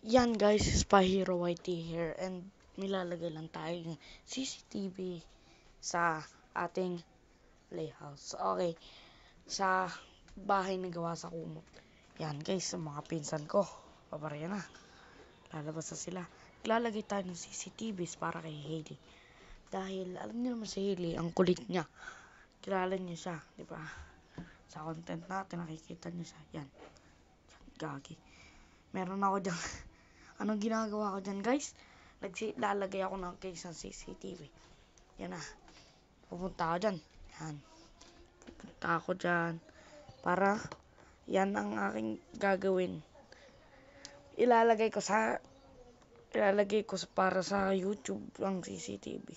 Yan guys, Spy Hero YT here and nilalagay lang tayo yung CCTV sa ating playhouse. Okay, sa bahay na gawa sa kumot. Yan guys, sa mga pinsan ko, pabarya na. Lalabas na sila. Lalagay tayo ng CCTVs para kay Hailey. Dahil alam niyo naman si Hailey, ang kulit niya. Kilala niyo siya, di ba? Sa content natin, nakikita niyo siya. Yan, gagi. Meron ako dyan. Anong ginagawa ko dyan guys? Lalagay ako ng case ng CCTV. Yan na. Pupunta ako dyan. Yan. Pupunta ako dyan. Para yan ang aking gagawin. Ilalagay ko para sa YouTube ang CCTV.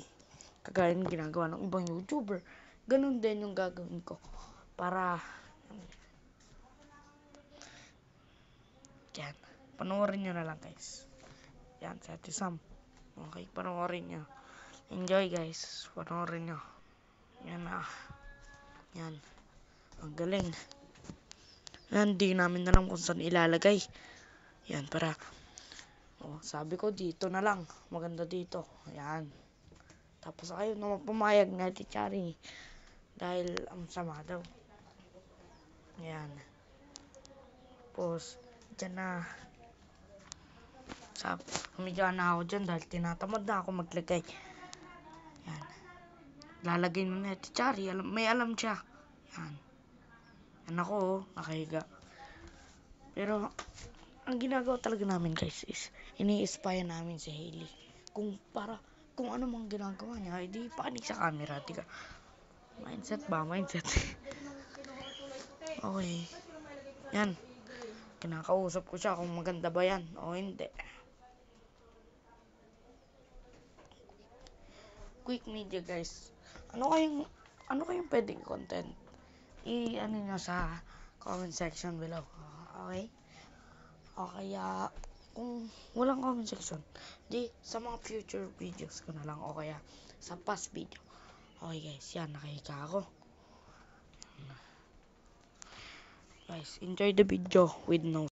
Kagaya ng ginagawa ng ibang YouTuber. Ganun din yung gagawin ko. Para yan. Panoorin nyo na lang guys. Yan, si Ate Sam. Okay, panoorin nyo. Enjoy guys. Panoorin nyo. Yan na. Yan. Ang galing. Yan, di namin alam kung saan ilalagay. Yan, para. Oh, sabi ko dito na lang. Maganda dito. Yan. Tapos ayaw naman pumayag na si Chari. Dahil ang sama daw. Yan. Tapos, dyan na. Humiga na ako dyan dahil tinatamad na ako maglagay. Yan. Lalagay mo na si Chari. May alam siya. Yan. Yan ako, nakahiga. Pero, ang ginagawa talaga namin guys is, ini-spy namin si Hailey. Kung ano mang ginagawa niya, hindi panik sa camera. Tika. Mindset ba? Mindset. Okay. Yan. Kinakausap ko siya kung maganda ba yan o hindi. Quick media guys. Ano kayong pwedeng content? Ano nyo sa comment section below. Okay? O kaya, kung walang comment section, di sa mga future videos ko na lang. O kaya, sa past video. Okay guys, yan, nakahiga ako. Guys, enjoy the video with no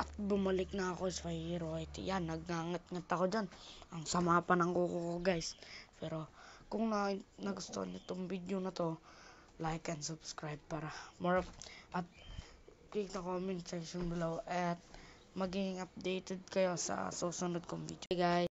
at bumalik na ako sa Hero IT. Yan, nagngangat-ngat ako dyan. Ang sama pa ng kuko ko guys. Pero kung nagustuhan nyo itong video na to, like and subscribe para more at click the comment section below at maging updated kayo sa susunod kong video. Hey guys!